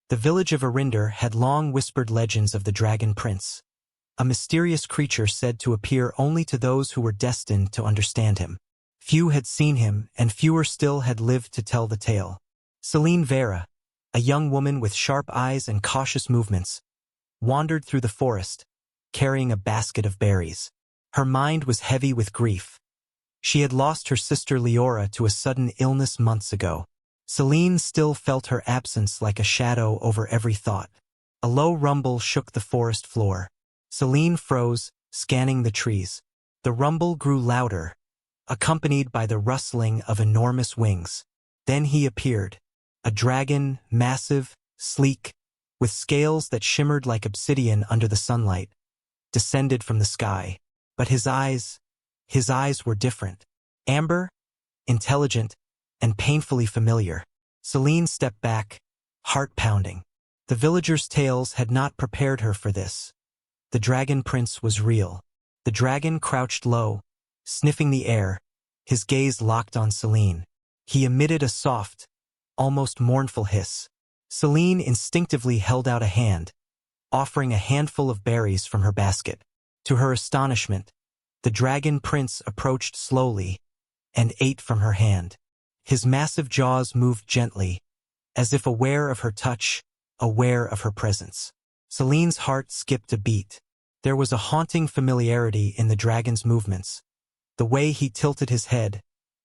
The village of Arinder had long whispered legends of the Dragon Prince, a mysterious creature said to appear only to those who were destined to understand him. Few had seen him, and fewer still had lived to tell the tale. Celine Vera, a young woman with sharp eyes and cautious movements, wandered through the forest, carrying a basket of berries. Her mind was heavy with grief. She had lost her sister Leora to a sudden illness months ago. Celine still felt her absence like a shadow over every thought. A low rumble shook the forest floor. Celine froze, scanning the trees. The rumble grew louder, accompanied by the rustling of enormous wings. Then he appeared, a dragon, massive, sleek, with scales that shimmered like obsidian under the sunlight, descended from the sky. But his eyes were different. Amber, intelligent, and painfully familiar. Celine stepped back, heart pounding. The villagers' tales had not prepared her for this. The Dragon Prince was real. The dragon crouched low, sniffing the air, his gaze locked on Celine. He emitted a soft, almost mournful hiss. Celine instinctively held out a hand, offering a handful of berries from her basket. To her astonishment, the Dragon Prince approached slowly and ate from her hand. His massive jaws moved gently, as if aware of her touch, aware of her presence. Celine's heart skipped a beat. There was a haunting familiarity in the dragon's movements, the way he tilted his head,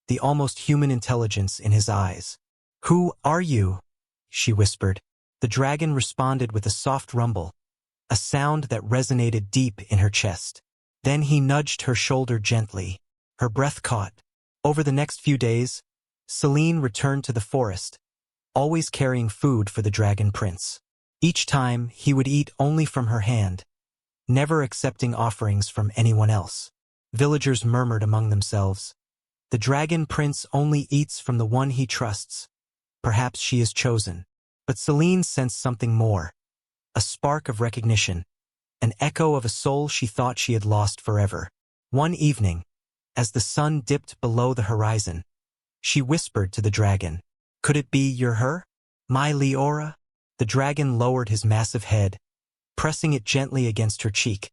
the almost human intelligence in his eyes. "Who are you?" she whispered. The dragon responded with a soft rumble, a sound that resonated deep in her chest. Then he nudged her shoulder gently. Her breath caught. Over the next few days, Celine returned to the forest, always carrying food for the Dragon Prince. Each time, he would eat only from her hand, never accepting offerings from anyone else. Villagers murmured among themselves, "The Dragon Prince only eats from the one he trusts. Perhaps she is chosen." But Celine sensed something more, a spark of recognition, an echo of a soul she thought she had lost forever. One evening, as the sun dipped below the horizon, she whispered to the dragon, "Could it be you're her? My Leora?" The dragon lowered his massive head, pressing it gently against her cheek,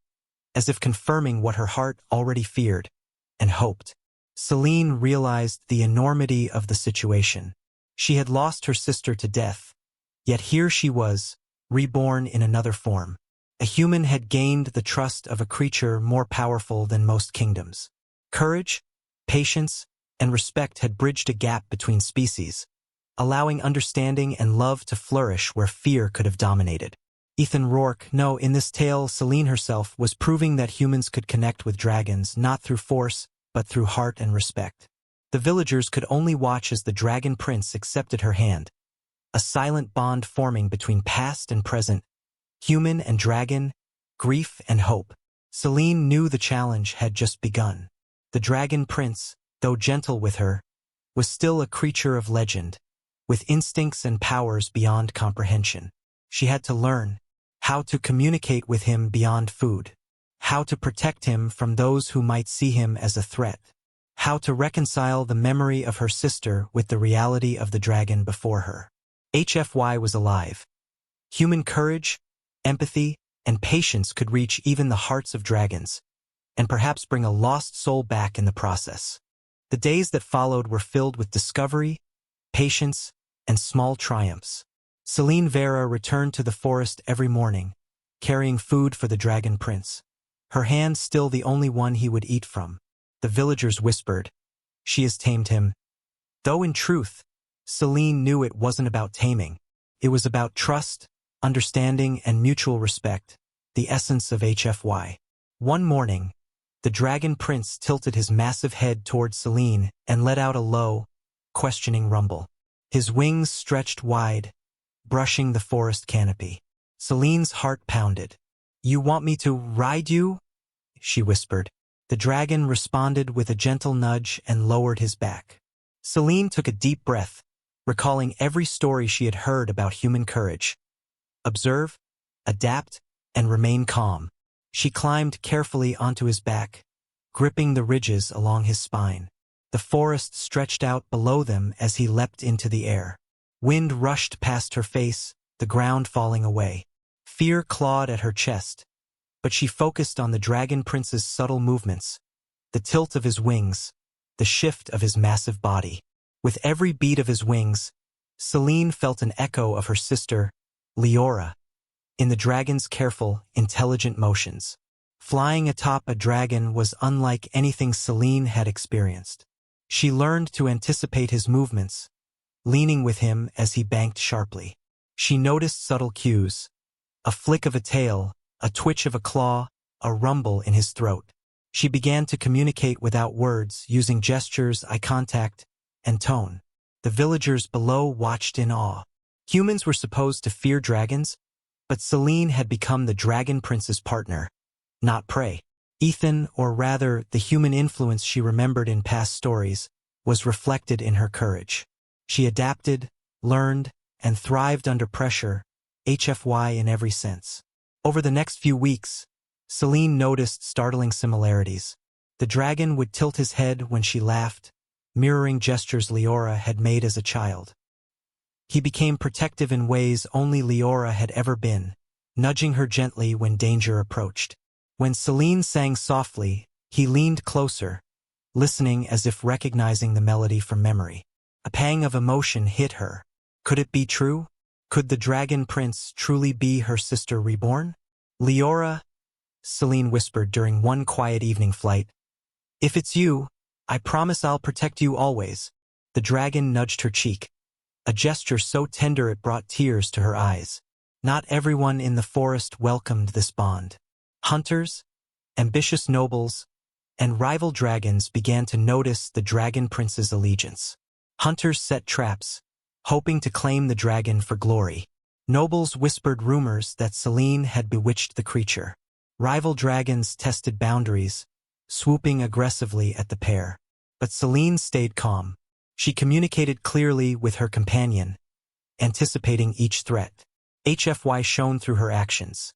as if confirming what her heart already feared and hoped. Celine realized the enormity of the situation. She had lost her sister to death, yet here she was, reborn in another form. A human had gained the trust of a creature more powerful than most kingdoms. Courage, patience, and respect had bridged a gap between species, allowing understanding and love to flourish where fear could have dominated. Ethan Rourke, no, in this tale, Celine herself was proving that humans could connect with dragons not through force, but through heart and respect. The villagers could only watch as the Dragon Prince accepted her hand, a silent bond forming between past and present, human and dragon, grief and hope. Celine knew the challenge had just begun. The Dragon Prince, though gentle with her, was still a creature of legend, with instincts and powers beyond comprehension. She had to learn how to communicate with him beyond food, how to protect him from those who might see him as a threat, how to reconcile the memory of her sister with the reality of the dragon before her. HFY was alive. Human courage, empathy, and patience could reach even the hearts of dragons, and perhaps bring a lost soul back in the process. The days that followed were filled with discovery, patience, and small triumphs. Celine Vera returned to the forest every morning, carrying food for the Dragon Prince, her hand still the only one he would eat from. The villagers whispered, "She has tamed him." Though in truth, Celine knew it wasn't about taming. It was about trust, understanding, and mutual respect, the essence of HFY. One morning, the Dragon Prince tilted his massive head towards Celine and let out a low, questioning rumble. His wings stretched wide, brushing the forest canopy. Celine's heart pounded. "You want me to ride you?" she whispered. The dragon responded with a gentle nudge and lowered his back. Celine took a deep breath, recalling every story she had heard about human courage. Observe, adapt, and remain calm. She climbed carefully onto his back, gripping the ridges along his spine. The forest stretched out below them as he leapt into the air. Wind rushed past her face, the ground falling away. Fear clawed at her chest, but she focused on the Dragon Prince's subtle movements, the tilt of his wings, the shift of his massive body. With every beat of his wings, Selene felt an echo of her sister, Leora, in the dragon's careful, intelligent motions. Flying atop a dragon was unlike anything Selene had experienced. She learned to anticipate his movements, leaning with him as he banked sharply. She noticed subtle cues, a flick of a tail, a twitch of a claw, a rumble in his throat. She began to communicate without words, using gestures, eye contact, and tone. The villagers below watched in awe. Humans were supposed to fear dragons, but Selene had become the Dragon Prince's partner, not prey. Ethan, or rather the human influence she remembered in past stories, was reflected in her courage. She adapted, learned, and thrived under pressure, HFY in every sense. Over the next few weeks, Selene noticed startling similarities. The dragon would tilt his head when she laughed, mirroring gestures Leora had made as a child. He became protective in ways only Leora had ever been, nudging her gently when danger approached. When Selene sang softly, he leaned closer, listening as if recognizing the melody from memory. A pang of emotion hit her. Could it be true? Could the Dragon Prince truly be her sister Reborn? Leora, Selene whispered during one quiet evening flight. If it's you, I promise I'll protect you always. The dragon nudged her cheek, a gesture so tender it brought tears to her eyes. Not everyone in the forest welcomed this bond. Hunters, ambitious nobles, and rival dragons began to notice the Dragon Prince's allegiance. Hunters set traps, hoping to claim the dragon for glory. Nobles whispered rumors that Selene had bewitched the creature. Rival dragons tested boundaries, swooping aggressively at the pair. But Selene stayed calm. She communicated clearly with her companion, anticipating each threat. HFY shone through her actions.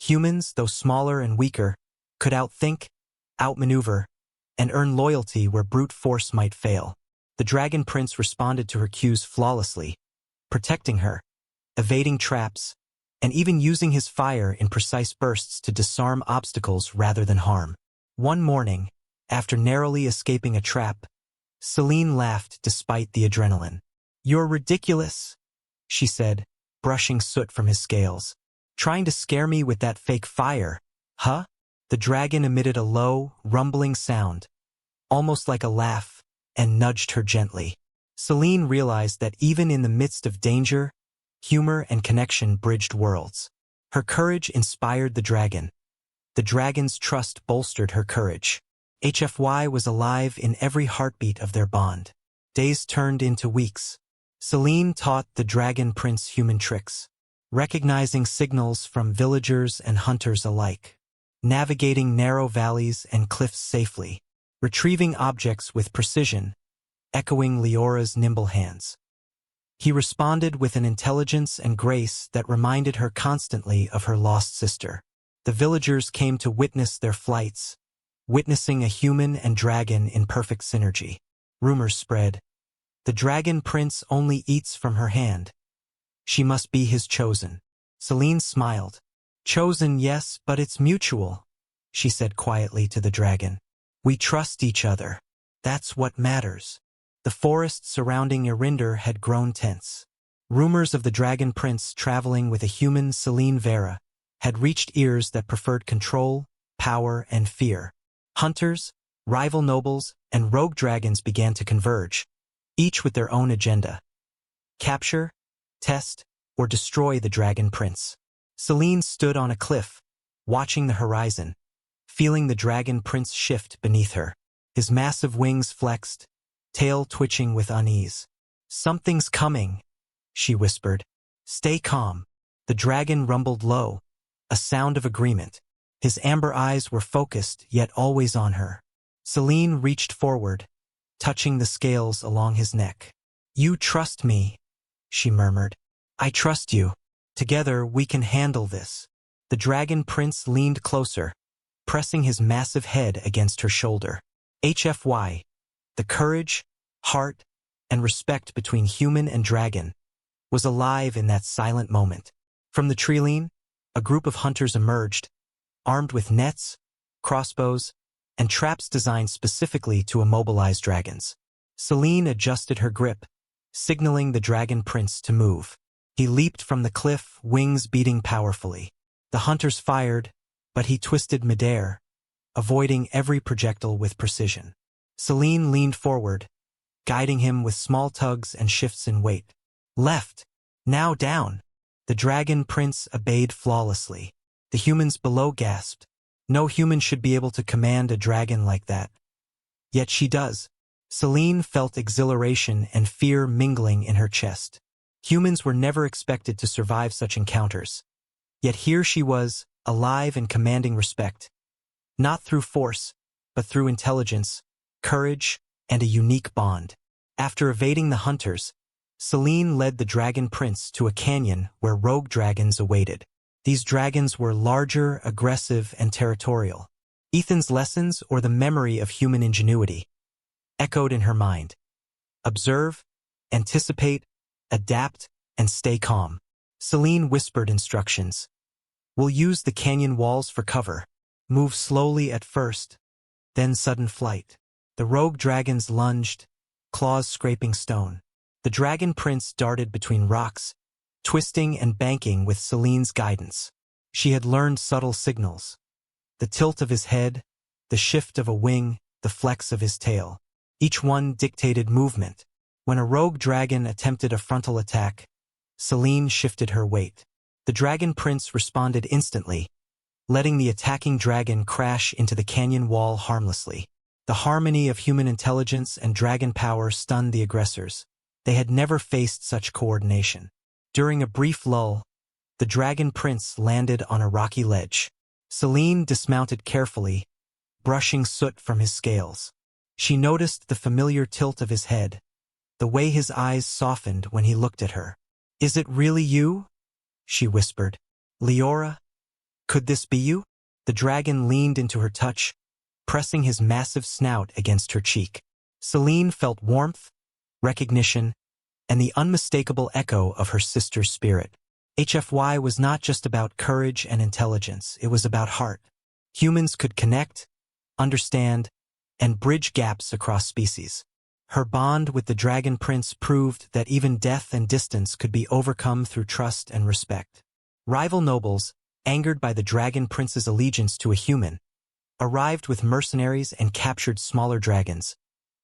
Humans, though smaller and weaker, could outthink, outmaneuver, and earn loyalty where brute force might fail. The Dragon Prince responded to her cues flawlessly, protecting her, evading traps, and even using his fire in precise bursts to disarm obstacles rather than harm. One morning, after narrowly escaping a trap, Selene laughed despite the adrenaline. "You're ridiculous," she said, brushing soot from his scales. "Trying to scare me with that fake fire, huh?" The dragon emitted a low, rumbling sound, almost like a laugh, and nudged her gently. Selene realized that even in the midst of danger, humor and connection bridged worlds. Her courage inspired the dragon. The dragon's trust bolstered her courage. HFY was alive in every heartbeat of their bond. Days turned into weeks. Selene taught the Dragon Prince human tricks, recognizing signals from villagers and hunters alike, navigating narrow valleys and cliffs safely, retrieving objects with precision, echoing Leora's nimble hands. He responded with an intelligence and grace that reminded her constantly of her lost sister. The villagers came to witness their flights, witnessing a human and dragon in perfect synergy. Rumors spread. The Dragon Prince only eats from her hand. She must be his chosen. Selene smiled. "Chosen, yes, but it's mutual," she said quietly to the dragon. "We trust each other. That's what matters." The forest surrounding Irinder had grown tense. Rumors of the Dragon Prince traveling with a human Selene Vera had reached ears that preferred control, power, and fear. Hunters, rival nobles, and rogue dragons began to converge, each with their own agenda. Capture, test, or destroy the Dragon Prince. Selene stood on a cliff, watching the horizon, feeling the Dragon Prince shift beneath her. His massive wings flexed, tail twitching with unease. "Something's coming," she whispered. "Stay calm." The dragon rumbled low, a sound of agreement. His amber eyes were focused, yet always on her. Selene reached forward, touching the scales along his neck. "You trust me," she murmured. "I trust you. Together we can handle this." The Dragon Prince leaned closer, pressing his massive head against her shoulder. HFY, the courage, heart, and respect between human and dragon, was alive in that silent moment. From the treeline, a group of hunters emerged, armed with nets, crossbows, and traps designed specifically to immobilize dragons. Selene adjusted her grip, signaling the dragon prince to move. He leaped from the cliff, wings beating powerfully. The hunters fired, but he twisted midair, avoiding every projectile with precision. Selene leaned forward, guiding him with small tugs and shifts in weight. Left, now down. The dragon prince obeyed flawlessly. The humans below gasped. No human should be able to command a dragon like that. Yet she does. Selene felt exhilaration and fear mingling in her chest. Humans were never expected to survive such encounters. Yet here she was, alive and commanding respect. Not through force, but through intelligence, courage, and a unique bond. After evading the hunters, Selene led the dragon prince to a canyon where rogue dragons awaited. These dragons were larger, aggressive, and territorial. Ethan's lessons, or the memory of human ingenuity, echoed in her mind. Observe, anticipate, adapt, and stay calm. Selene whispered instructions. We'll use the canyon walls for cover. Move slowly at first, then sudden flight. The rogue dragons lunged, claws scraping stone. The dragon prince darted between rocks, twisting and banking with Selene's guidance. She had learned subtle signals. The tilt of his head, the shift of a wing, the flex of his tail. Each one dictated movement. When a rogue dragon attempted a frontal attack, Selene shifted her weight. The dragon prince responded instantly, letting the attacking dragon crash into the canyon wall harmlessly. The harmony of human intelligence and dragon power stunned the aggressors. They had never faced such coordination. During a brief lull, the dragon prince landed on a rocky ledge. Selene dismounted carefully, brushing soot from his scales. She noticed the familiar tilt of his head, the way his eyes softened when he looked at her. "Is it really you?" she whispered. "Leora? Could this be you?" The dragon leaned into her touch, pressing his massive snout against her cheek. Selene felt warmth, recognition, and the unmistakable echo of her sister's spirit. HFY was not just about courage and intelligence, it was about heart. Humans could connect, understand, and bridge gaps across species. Her bond with the dragon prince proved that even death and distance could be overcome through trust and respect. Rival nobles, angered by the dragon prince's allegiance to a human, arrived with mercenaries and captured smaller dragons,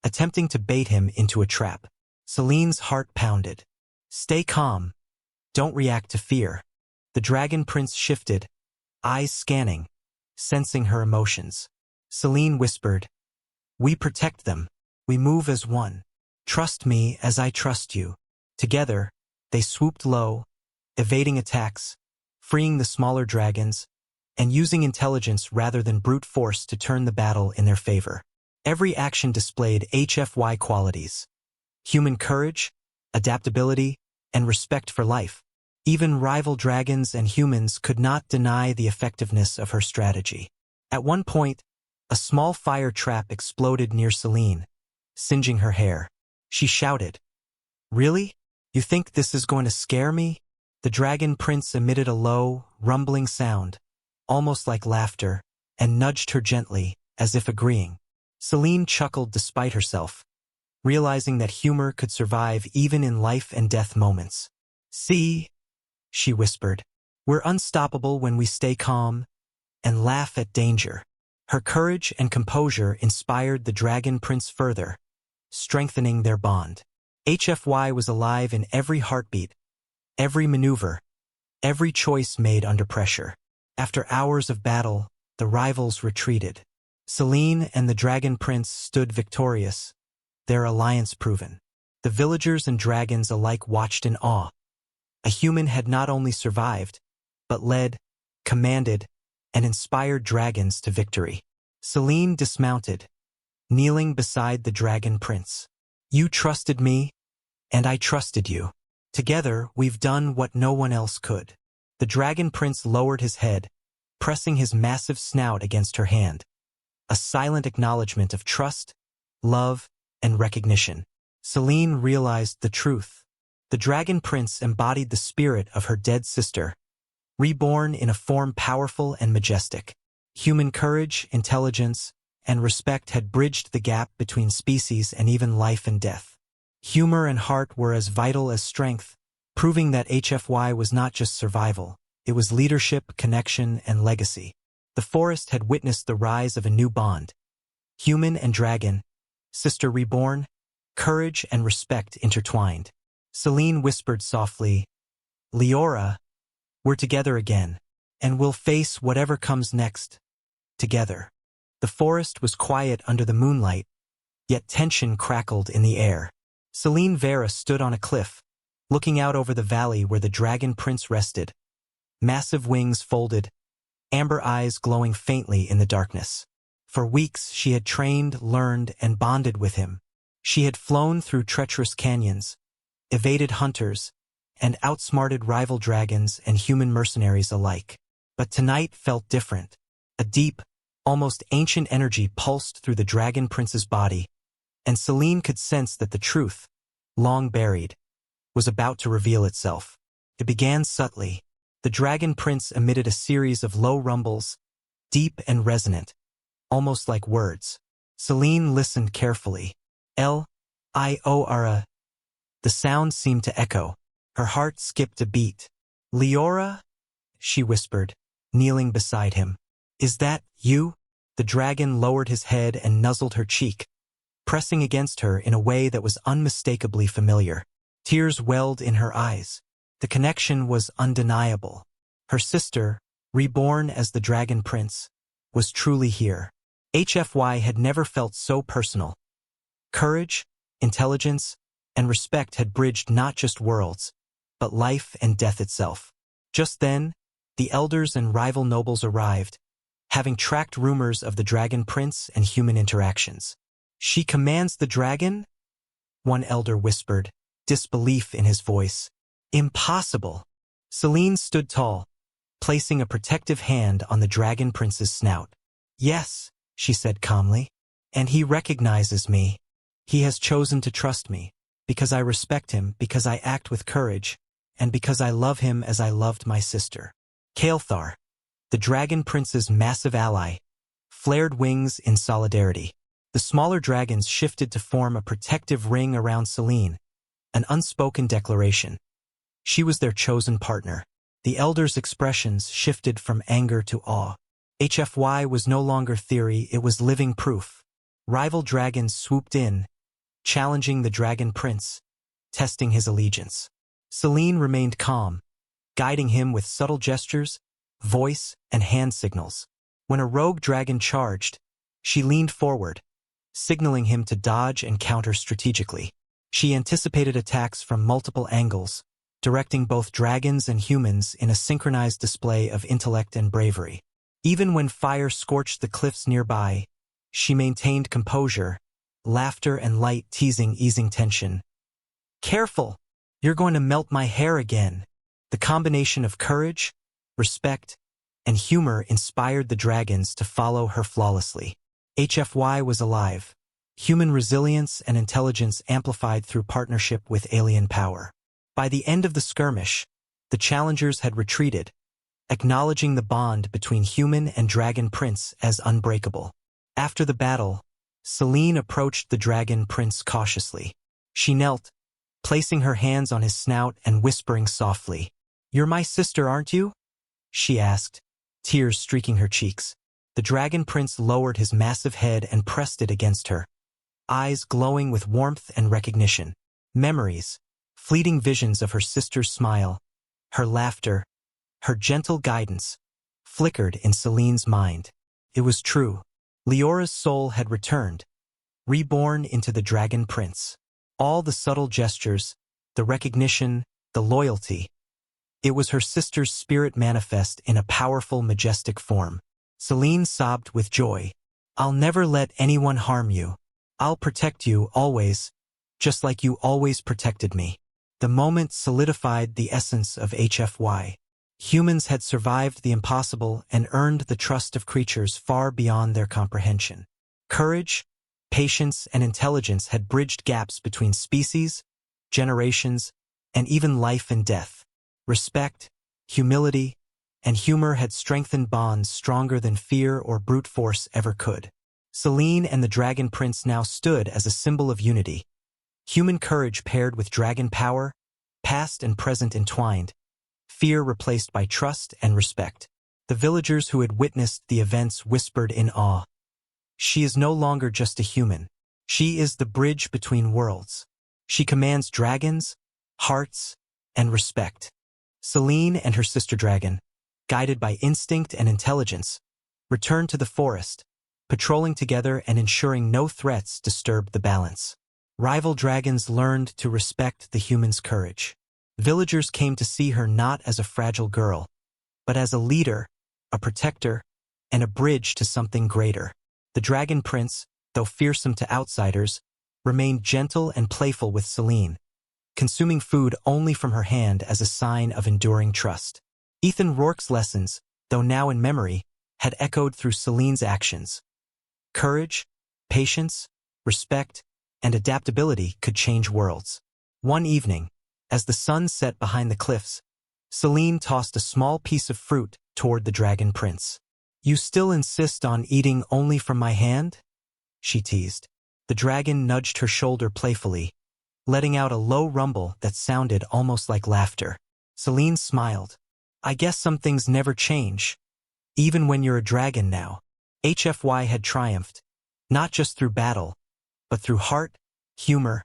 attempting to bait him into a trap. Selene's heart pounded. Stay calm. Don't react to fear. The dragon prince shifted, eyes scanning, sensing her emotions. Selene whispered, "We protect them. We move as one. Trust me as I trust you." Together, they swooped low, evading attacks, freeing the smaller dragons, and using intelligence rather than brute force to turn the battle in their favor. Every action displayed HFY qualities: human courage, adaptability, and respect for life. Even rival dragons and humans could not deny the effectiveness of her strategy. At one point, a small fire trap exploded near Selene, singeing her hair. She shouted, "Really? You think this is going to scare me?" The dragon prince emitted a low, rumbling sound, almost like laughter, and nudged her gently, as if agreeing. Selene chuckled despite herself, realizing that humor could survive even in life-and-death moments. "See," she whispered, "we're unstoppable when we stay calm and laugh at danger." Her courage and composure inspired the dragon prince further, strengthening their bond. HFY was alive in every heartbeat, every maneuver, every choice made under pressure. After hours of battle, the rivals retreated. Selene and the dragon prince stood victorious, their alliance proven. The villagers and dragons alike watched in awe. A human had not only survived, but led, commanded, and inspired dragons to victory. Selene dismounted, kneeling beside the dragon prince. "You trusted me, and I trusted you. Together, we've done what no one else could." The dragon prince lowered his head, pressing his massive snout against her hand. A silent acknowledgement of trust, love, and recognition. Selene realized the truth. The Dragon Prince embodied the spirit of her dead sister, reborn in a form powerful and majestic. Human courage, intelligence, and respect had bridged the gap between species and even life and death. Humor and heart were as vital as strength, proving that HFY was not just survival, it was leadership, connection, and legacy. The forest had witnessed the rise of a new bond. Human and dragon, sister reborn, courage and respect intertwined. Celine whispered softly, "Leora, we're together again, and we'll face whatever comes next, together." The forest was quiet under the moonlight, yet tension crackled in the air. Celine Vera stood on a cliff, looking out over the valley where the Dragon Prince rested. Massive wings folded, amber eyes glowing faintly in the darkness. For weeks she had trained, learned, and bonded with him. She had flown through treacherous canyons, evaded hunters, and outsmarted rival dragons and human mercenaries alike. But tonight felt different. A deep, almost ancient energy pulsed through the Dragon Prince's body, and Celine could sense that the truth, long buried, was about to reveal itself. It began subtly. The Dragon Prince emitted a series of low rumbles, deep and resonant, almost like words. Celine listened carefully. L-I-O-R-A. The sound seemed to echo. Her heart skipped a beat. "Leora?" she whispered, kneeling beside him. "Is that you?" The dragon lowered his head and nuzzled her cheek, pressing against her in a way that was unmistakably familiar. Tears welled in her eyes. The connection was undeniable. Her sister, reborn as the Dragon Prince, was truly here. HFY had never felt so personal. Courage, intelligence, and respect had bridged not just worlds, but life and death itself. Just then, the elders and rival nobles arrived, having tracked rumors of the Dragon Prince and human interactions. "She commands the dragon?" one elder whispered, disbelief in his voice. "Impossible." Celine stood tall, placing a protective hand on the Dragon Prince's snout. "Yes," she said calmly, "and he recognizes me. He has chosen to trust me, because I respect him, because I act with courage, and because I love him as I loved my sister." Kael'thar, the Dragon Prince's massive ally, flared wings in solidarity. The smaller dragons shifted to form a protective ring around Celine, an unspoken declaration. She was their chosen partner. The elders' expressions shifted from anger to awe. HFY was no longer theory, it was living proof. Rival dragons swooped in, challenging the Dragon Prince, testing his allegiance. Celine remained calm, guiding him with subtle gestures, voice, and hand signals. When a rogue dragon charged, she leaned forward, signaling him to dodge and counter strategically. She anticipated attacks from multiple angles, directing both dragons and humans in a synchronized display of intellect and bravery. Even when fire scorched the cliffs nearby, she maintained composure, laughter and light easing tension. "Careful! You're going to melt my hair again." The combination of courage, respect, and humor inspired the dragons to follow her flawlessly. HFY was alive, human resilience and intelligence amplified through partnership with alien power. By the end of the skirmish, the challengers had retreated, acknowledging the bond between human and Dragon Prince as unbreakable. After the battle, Celine approached the Dragon Prince cautiously. She knelt, placing her hands on his snout and whispering softly. "You're my sister, aren't you?" she asked, tears streaking her cheeks. The Dragon Prince lowered his massive head and pressed it against her, eyes glowing with warmth and recognition. Memories, fleeting visions of her sister's smile, her laughter, her gentle guidance, flickered in Celine's mind. It was true. Leora's soul had returned, reborn into the Dragon Prince. All the subtle gestures, the recognition, the loyalty. It was her sister's spirit manifest in a powerful, majestic form. Celine sobbed with joy. "I'll never let anyone harm you. I'll protect you always, just like you always protected me." The moment solidified the essence of HFY. Humans had survived the impossible and earned the trust of creatures far beyond their comprehension. Courage, patience, and intelligence had bridged gaps between species, generations, and even life and death. Respect, humility, and humor had strengthened bonds stronger than fear or brute force ever could. Selene and the Dragon Prince now stood as a symbol of unity. Human courage paired with dragon power, past and present entwined, fear replaced by trust and respect. The villagers who had witnessed the events whispered in awe. She is no longer just a human. She is the bridge between worlds. She commands dragons, hearts, and respect. Selene and her sister dragon, guided by instinct and intelligence, returned to the forest, patrolling together and ensuring no threats disturbed the balance. Rival dragons learned to respect the human's courage. Villagers came to see her not as a fragile girl, but as a leader, a protector, and a bridge to something greater. The Dragon Prince, though fearsome to outsiders, remained gentle and playful with Selene, consuming food only from her hand as a sign of enduring trust. Ethan Rourke's lessons, though now in memory, had echoed through Selene's actions. Courage, patience, respect, and adaptability could change worlds. One evening, as the sun set behind the cliffs, Selene tossed a small piece of fruit toward the Dragon Prince. "You still insist on eating only from my hand?" she teased. The dragon nudged her shoulder playfully, letting out a low rumble that sounded almost like laughter. Selene smiled. "I guess some things never change, even when you're a dragon now." HFY had triumphed, not just through battle, but through heart, humor,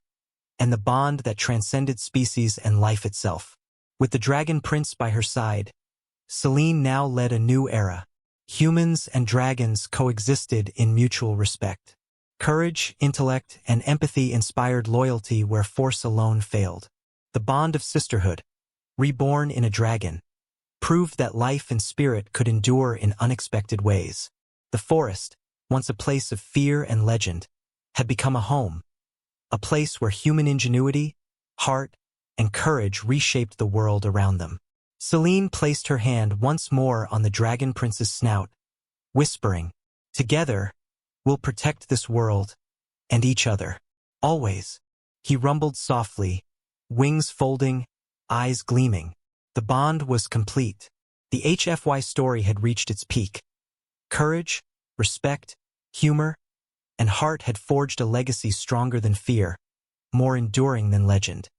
and the bond that transcended species and life itself. With the Dragon Prince by her side, Selene now led a new era. Humans and dragons coexisted in mutual respect. Courage, intellect, and empathy inspired loyalty where force alone failed. The bond of sisterhood, reborn in a dragon, proved that life and spirit could endure in unexpected ways. The forest, once a place of fear and legend, had become a home, a place where human ingenuity, heart, and courage reshaped the world around them. Selene placed her hand once more on the Dragon Prince's snout, whispering, "Together, we'll protect this world and each other. Always." He rumbled softly, wings folding, eyes gleaming. The bond was complete. The HFY story had reached its peak. Courage, respect, humor, and heart had forged a legacy stronger than fear, more enduring than legend.